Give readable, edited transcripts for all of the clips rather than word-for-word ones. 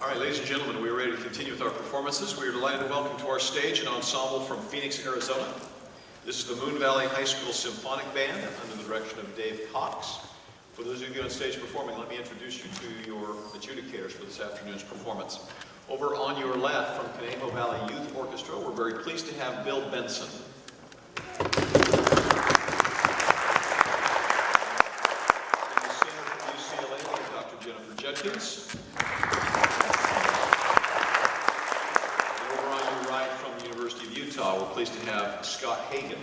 All right, ladies and gentlemen, we are ready to continue with our performances. We are delighted to welcome to our stage an ensemble from Phoenix, Arizona. This is the Moon Valley High School Symphonic Band under the direction of Dave Cox. For those of you on stage performing, let me introduce you to your adjudicators for this afternoon's performance. Over on your left, from Conejo Valley Youth Orchestra, we're very pleased to have Bill Benson. And the singer from UCLA, we have Dr. Jennifer Judkins. And over on your right, from the University of Utah, we're pleased to have Scott Hagan.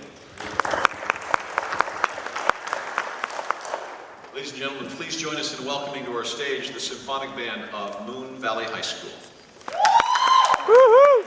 Ladies and gentlemen, please join us in welcoming to our stage the Symphonic Band of Moon Valley High School. Woo-hoo!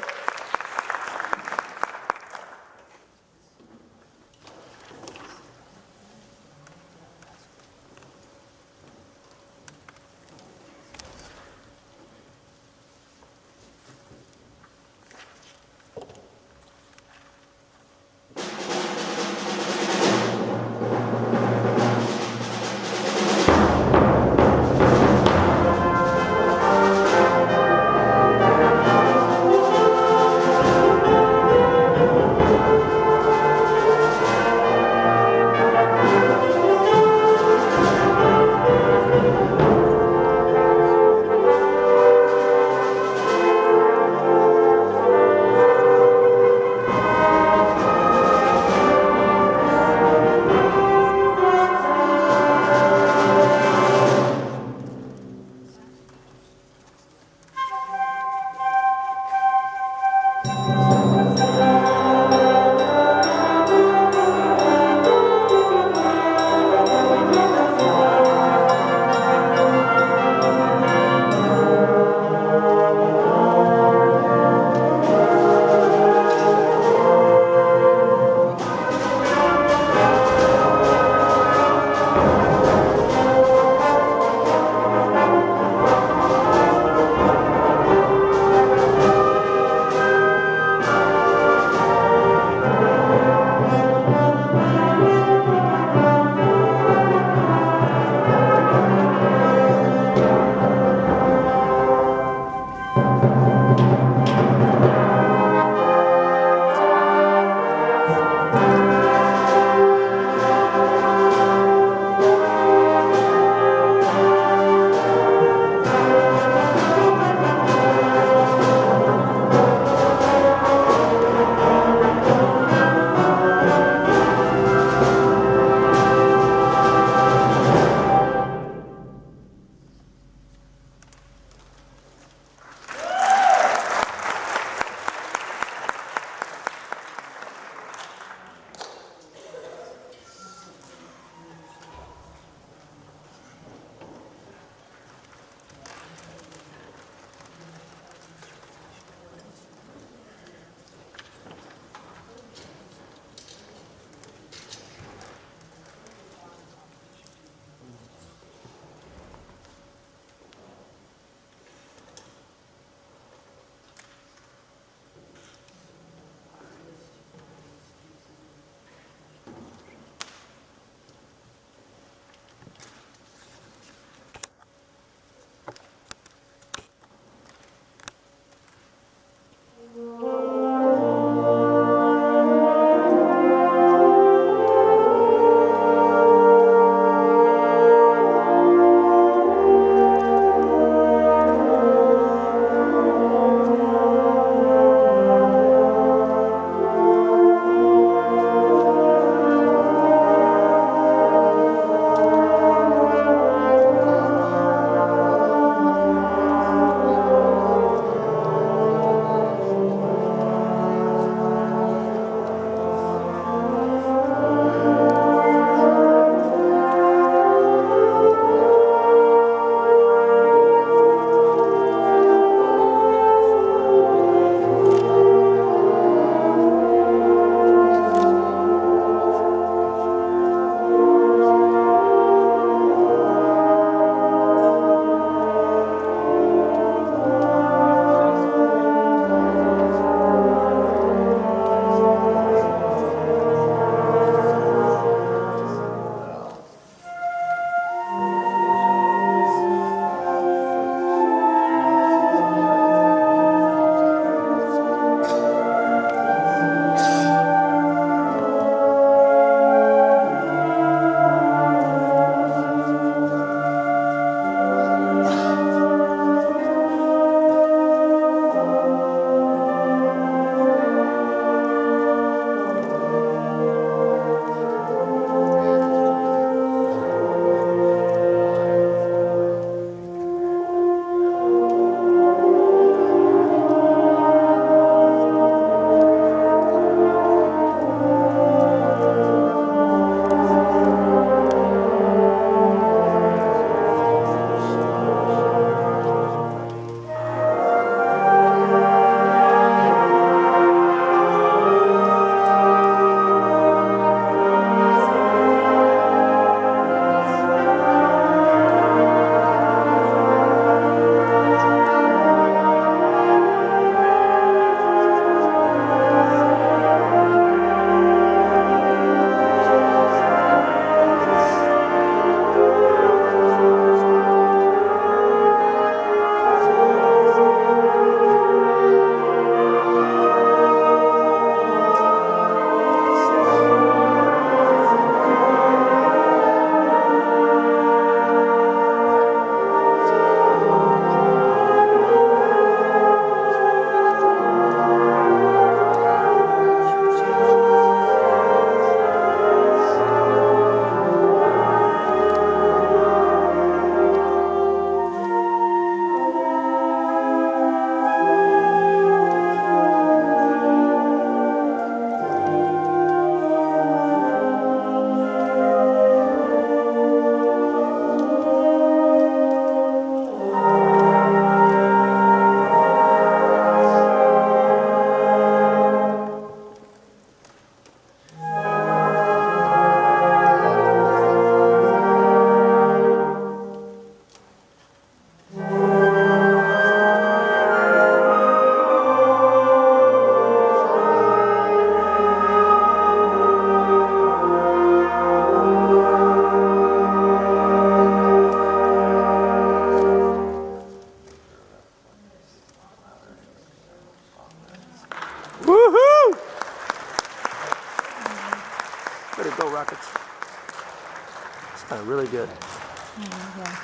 Yeah.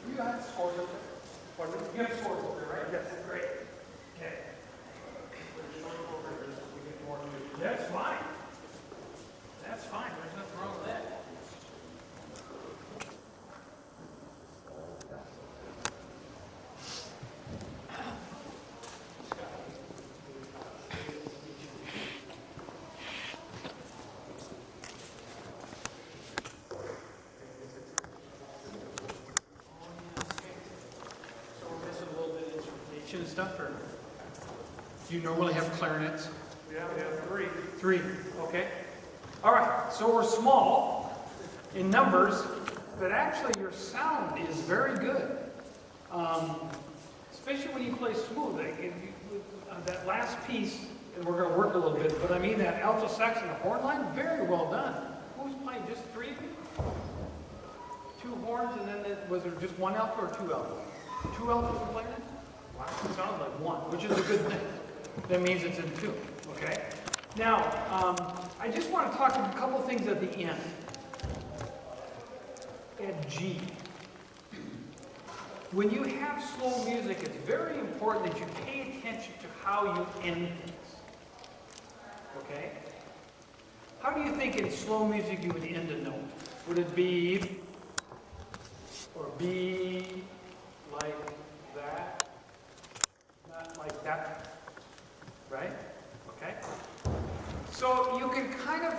You have scores up there? Pardon me? You have scores up there, right? Yes, great. Okay. That's fine. That's fine. There's nothing wrong with that. So we're missing a little bit of instrumentation and stuff, or do you normally have clarinets? Yeah, we have three. Three, okay. All right, so we're small in numbers, but actually your sound is very good. Especially when you play smooth. That last piece, and we're going to work a little bit, but I mean that alto sax and the horn line, very well done. Who's playing, just three of you? Two horns, and then was there just one alto or two altos? Two altos were playing it? Wow, it sounds like one, which is a good thing. That means it's in two, okay? Now, I just want to talk a couple things at the end. At G. When you have slow music, it's very important that you pay attention to how you end things. Okay? How do you think in slow music you would end a note? Would it be, or be like that? Not like that? Right? Okay? So you can kind of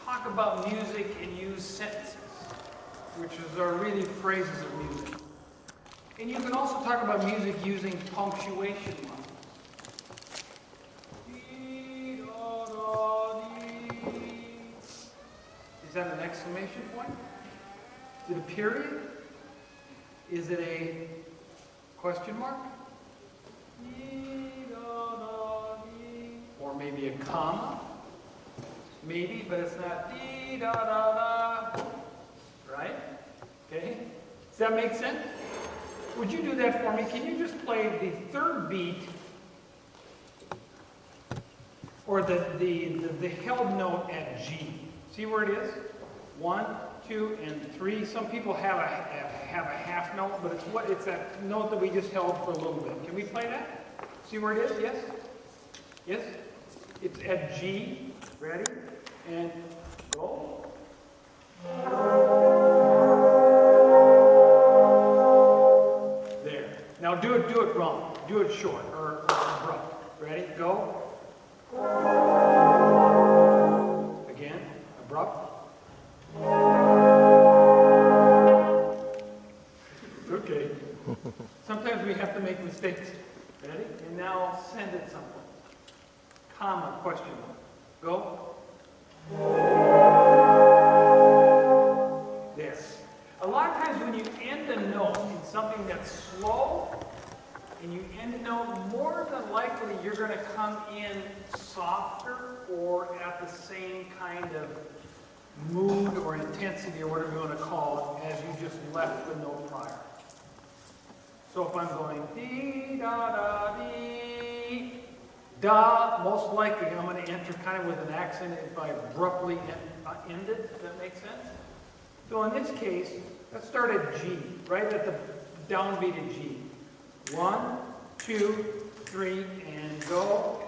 talk about music and use sentences, which are really phrases of music. And you can also talk about music using punctuation marks. Is that an exclamation point? Is it a period? Is it a question mark? Or maybe a comma? Maybe, but it's not dee da da da. Right? Okay? Does that make sense? Would you do that for me? Can you just play the third beat, or the held note at G? See where it is? 1, 2, and 3. Some people have a half note, but it's that note that we just held for a little bit. Can we play that? See where it is? Yes? Yes? It's at G. Ready? And go. There. Now do it wrong. Do it short or abrupt. Ready? Go. Again. Abrupt. Okay. Sometimes we have to make mistakes. Ready? And now send it someplace. Comma, question mark. Go. There. A lot of times when you end a note in something that's slow, and you end a note, more than likely you're going to come in softer or at the same kind of mood or intensity or whatever you want to call it as you just left the note prior. So if I'm going dee da da dee da, most likely I'm going to enter kind of with an accent if I abruptly end it. Does that make sense? So in this case, let's start at G, right at the downbeat of G. 1, 2, 3, and go.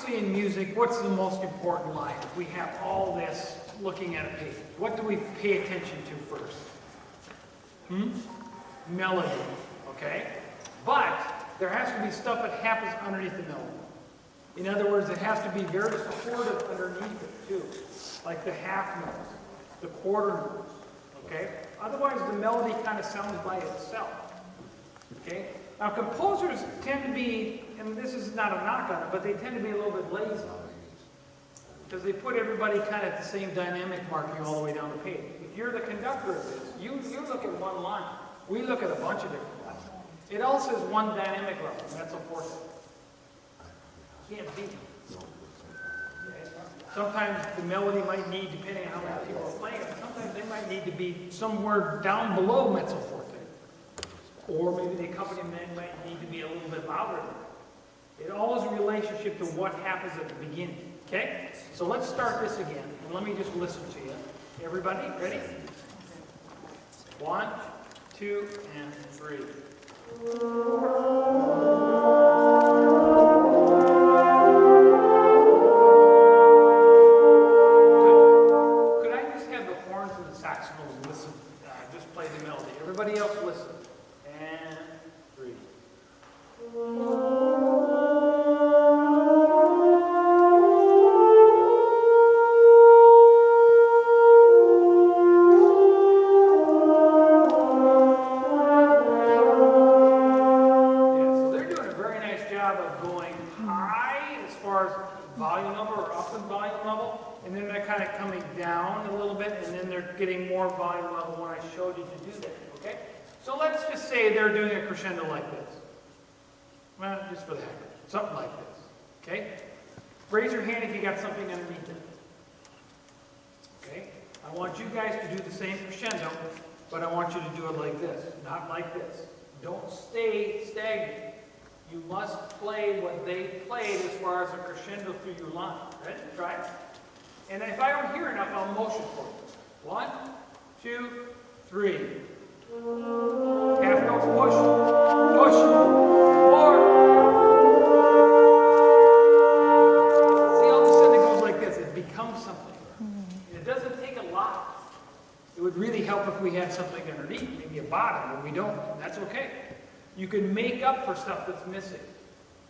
obviously in music, what's the most important line? If we have all this looking at a page, what do we pay attention to first? Melody, okay? But there has to be stuff that happens underneath the melody. In other words, it has to be very supportive underneath it too, like the half notes, the quarter notes, okay? Otherwise, the melody kind of sounds by itself, okay? Now, composers tend to be, and this is not a knock on it, but they tend to be a little bit lazy because they put everybody kind of at the same dynamic marking all the way down the page. If you're the conductor of this, you look at one line. We look at a bunch of different lines. It all says one dynamic level, and that's a fourth. Can't be. Okay? Sometimes the melody might need, depending on how many people are playing it, sometimes they might need to be somewhere down below mezzo forte. Or maybe the accompaniment might need to be a little bit louder. It all is a relationship to what happens at the beginning. Okay? So let's start this again, and let me just listen to you. Everybody, ready? 1, 2, and 3. Could I just have the horns and the saxophones listen? Just play the melody. Everybody else listen. And 3. Getting more volume level when I showed you to do that, okay? So let's just say they're doing a crescendo like this. Well, just for the heck of it, something like this, okay? Raise your hand if you got something underneath it. Okay? I want you guys to do the same crescendo, but I want you to do it like this, not like this. Don't stay stagnant. You must play what they played as far as a crescendo through your line. Ready? Try it. And if I don't hear enough, I'll motion for you. 1, 2, 3. Half notes, push, push, 4. See, all of a sudden it goes like this. It becomes something. And it doesn't take a lot. It would really help if we had something underneath, maybe a bottom, but we don't. That's okay. You can make up for stuff that's missing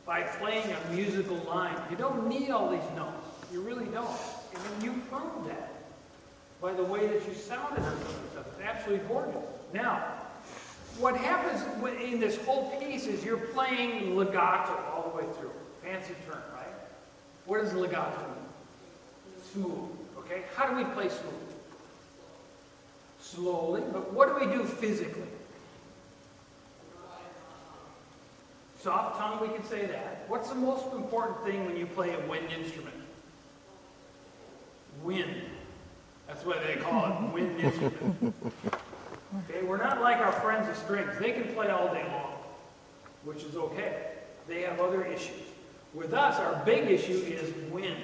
by playing a musical line. You don't need all these notes. You really don't. And then you prove that by the way that you sounded on some of the stuff. It's absolutely gorgeous. Now, what happens in this whole piece is you're playing legato all the way through. Fancy term, right? What does legato mean? Smooth, okay? How do we play smooth? Slowly, but what do we do physically? Soft tongue, we can say that. What's the most important thing when you play a wind instrument? Wind. That's what they call it, wind instrument. Okay, we're not like our friends with strings. They can play all day long, which is okay. They have other issues. With us, our big issue is wind.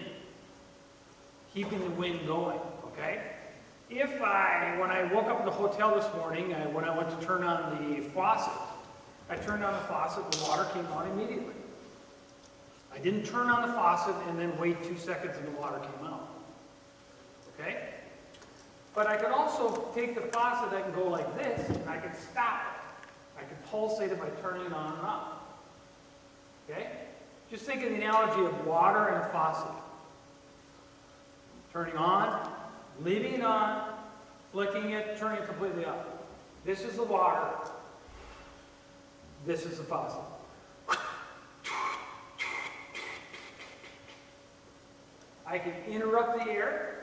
Keeping the wind going, okay? When I woke up in the hotel this morning, when I went to turn on the faucet, I turned on the faucet, the water came on immediately. I didn't turn on the faucet and then wait 2 seconds and the water came out. Okay? But I could also take the faucet, I can go like this, and I can stop it. I can pulsate it by turning it on and off. Okay? Just think of the analogy of water and a faucet. Turning on, leaving it on, flicking it, turning it completely off. This is the water. This is the faucet. I can interrupt the air.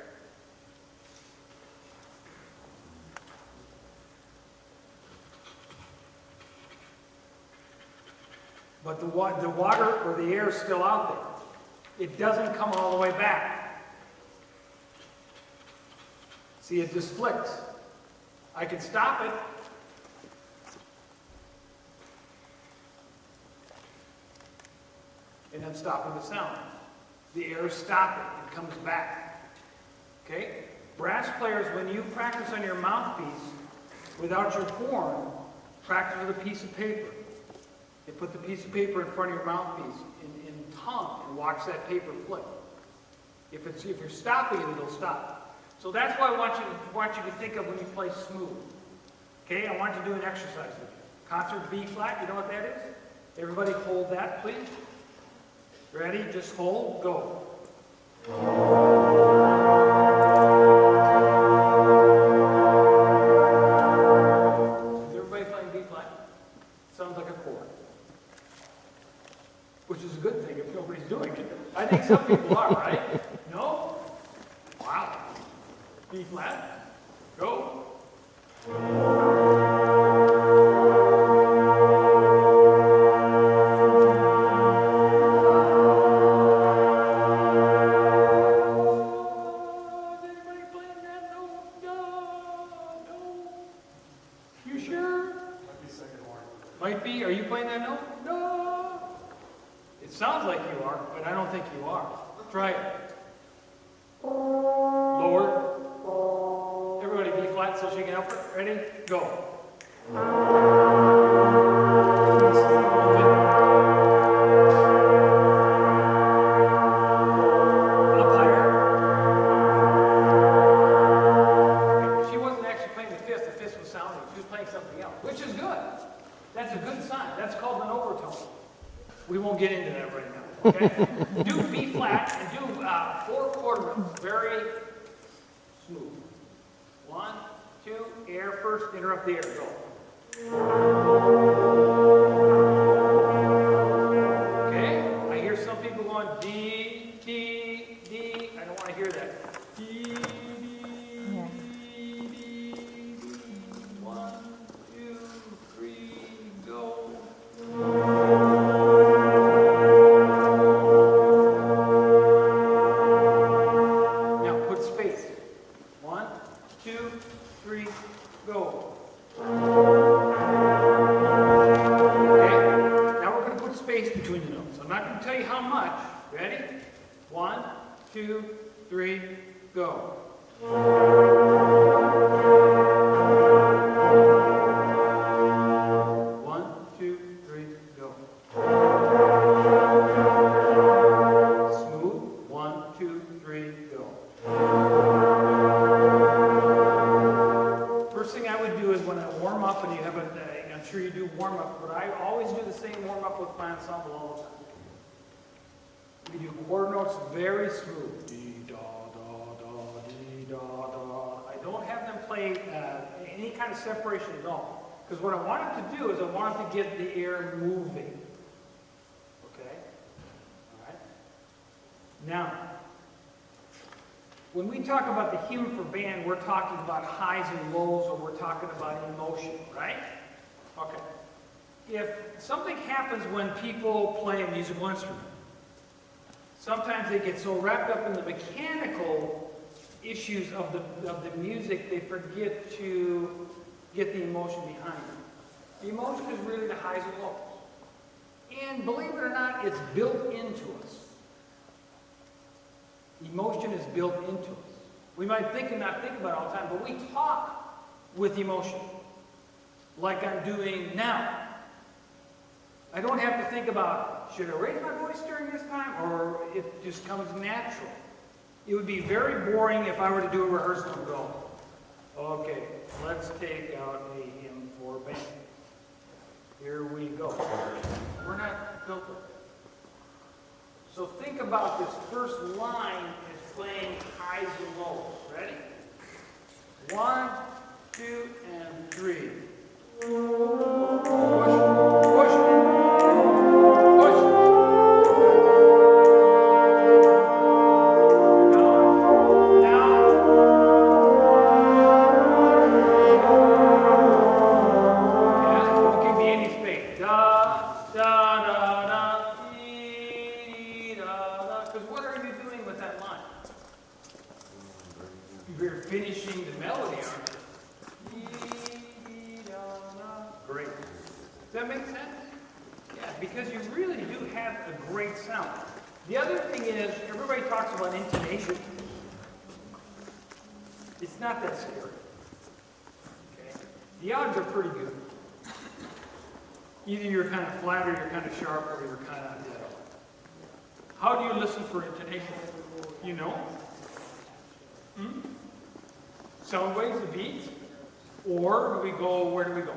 But the water or the air is still out there. It doesn't come all the way back. See, it just flicks. I can stop it. And I'm stopping the sound. The air is stopping. It comes back. Okay? Brass players, when you practice on your mouthpiece without your horn, practice with a piece of paper. You put the piece of paper in front of your mouthpiece in hum and watch that paper flip. If you're stopping it, it'll stop. So that's what I want you to think of when you play smooth. Okay, I want you to do an exercise with you. Concert B flat, you know what that is? Everybody hold that, please. Ready? Just hold, go. Is everybody playing B flat? Sounds like a chord. Which is a good thing if nobody's doing it. I think some people are, right? No? Wow. B flat, go. Might be. Are you playing that note? No. It sounds like you are, but I don't think you are. Try it. Lower. Everybody B flat so she can help her. Ready? Go. Up higher. Okay. She wasn't actually playing the fifth. The fifth was sounding. She was playing something else, which is good. That's a good sign. That's called an overtone. We won't get into that right now, okay? Do B flat and do 4 quarter notes. Very smooth. 1, 2, air first, interrupt the air, go. Okay? I hear some people going D, D, D. I don't want to hear that. D, D, D, D, D. 1, 2, 3, go. Now put space. 1, 2, 3, go. Okay? Now we're going to put space between the notes. I'm not going to tell you how much. Ready? 1, 2, 3, go. 1, 2, 3, go. Smooth. 1, 2, 3, go. First thing I would do is when I warm up, and you have I'm sure you do warm up, but I always do the same warm up with my ensemble all the time. We do quarter notes very smooth. Dee, da, da, da, dee, da, da. I don't have them play any kind of separation at all. Because what I want it to do is I want it to get the air moving. Okay? All right? Now, when we talk about the hymn for band, we're talking about highs and lows, or we're talking about emotion, right? Okay. If something happens when people play a musical instrument, sometimes they get so wrapped up in the mechanical issues of the music, they forget to get the emotion behind it. The emotion is really the highs and lows. And believe it or not, it's built into us. Emotion is built into us. We might think and not think about it all the time, but we talk with emotion, like I'm doing now. I don't have to think about, should I raise my voice during this time, or it just comes natural. It would be very boring if I were to do a rehearsal and go, okay, let's take out a hymn for band. Here we go. We're not built with it. So think about this first line as playing highs and lows. Ready? 1, 2, and 3. Push, push, push. Down, down. Yeah, don't give me any space. Da, da, da, da, dee, da, da. Because what are you doing with that line? You're finishing the melody, aren't you? Great. Does that make sense? Yeah, because you really do have a great sound. The other thing is, everybody talks about intonation. It's not that scary. Okay? The odds are pretty good. Either you're kind of flat, or you're kind of sharp, or you're kind of, How do you listen for intonation? You know? Sound waves, the beats? Or do we go, where do we go?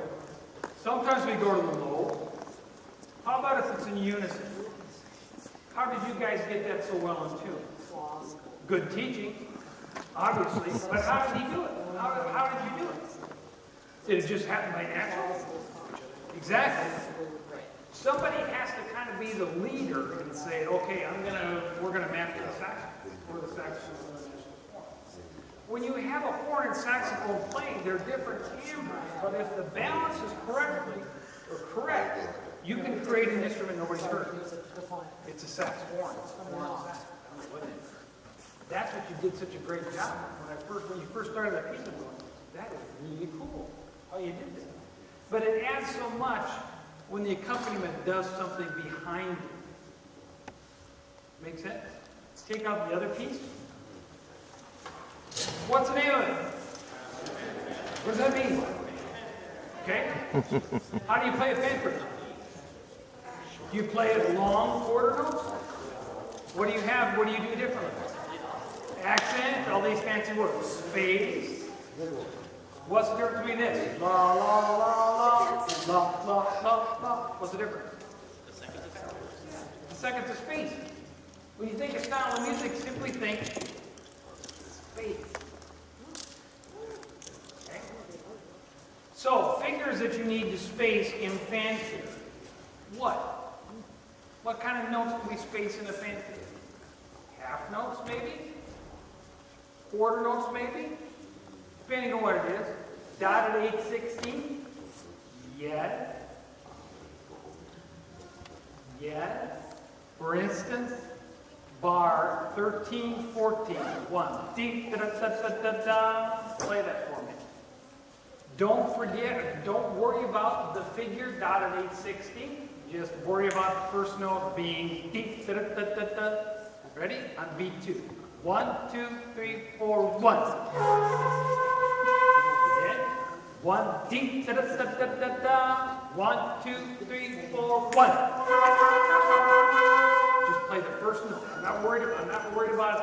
Sometimes we go to the low. How about if it's in unison? How did you guys get that so well in tune? Good teaching, obviously, but how did he do it? How did you do it? Did it just happen by natural? Exactly. Somebody has to kind of be the leader and say, okay, we're gonna master the saxophone, or the saxophone. When you have a horn and saxophone playing, they're different timbres, but if the balance is correct, you can create an instrument nobody's heard. It's a saxophone. That's what you did such a great job. When you first started that piece, I thought, that is really cool how you did that. But it adds so much when the accompaniment does something behind it. Make sense? Take out the other piece. What's the name of it? What does that mean? Okay? How do you play a fanfare? Do you play it long quarter notes? What do you have? What do you do differently? Accent, all these fancy words. Space. What's the difference between this? La, la, la, la, la, la, la, la. What's the difference? The second to space. When you think of style of music, simply think space. Okay? So, figures that you need to space in fanfare. What? What kind of notes do we space in a fanfare? Half notes, maybe? Quarter notes, maybe? Depending on what it is. Dotted 8/16? Yet. For instance, bar 13/14. 1. Deep, da da da da da da. Play that for me. Don't forget, don't worry about the figure dotted 8/16. Just worry about the first note being deep, da da da da da. Ready? On beat 2. 1, 2, 3, 4, 1. Again. 1, deep, da da da da da da. 1, 2, 3, 4, 1. Just play the first note. I'm not worried about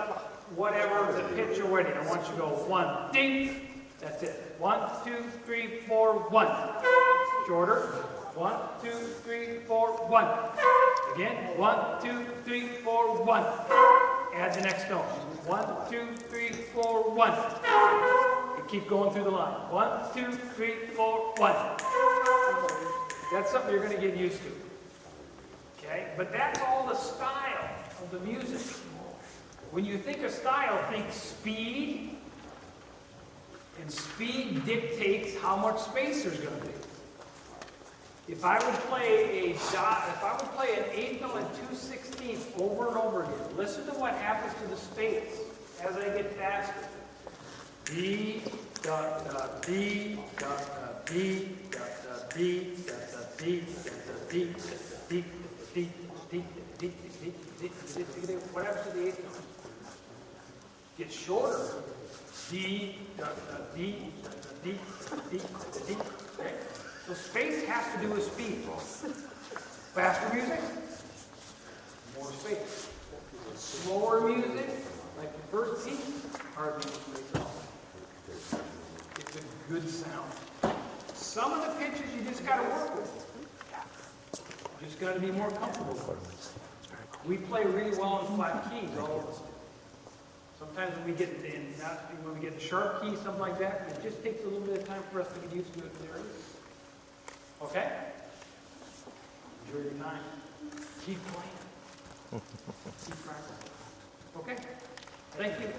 whatever the pitch or wedding. I want you to go 1, deep. That's it. 1, 2, 3, 4, 1. Shorter. 1, 2, 3, 4, 1. Again. 1, 2, 3, 4, 1. Add the next note. 1, 2, 3, 4, 1. And keep going through the line. 1, 2, 3, 4, 1. That's something you're going to get used to. Okay? But that's all the style of the music. When you think of style, think speed. And speed dictates how much space there's going to be. If I would play an eighth note and 2/16 over and over again, listen to what happens to the space as I get faster. B, da da B, da da B, da da B, da da B, da da B, da da B, da da B, what happens to the eighth note? Gets shorter. D, da da B, da da B, da da B, da da B. Okay? So space has to do with speed. Faster music, more space. Slower music, like the first piece, hardly space at all. It's a good sound. Some of the pitches you just got to work with. You just got to be more comfortable with. We play really well in flat keys, all of us. Sometimes when we get in sharp keys, something like that, it just takes a little bit of time for us to get used to it. Okay? Enjoy your time. Keep playing. Keep practicing. Okay? Thank you.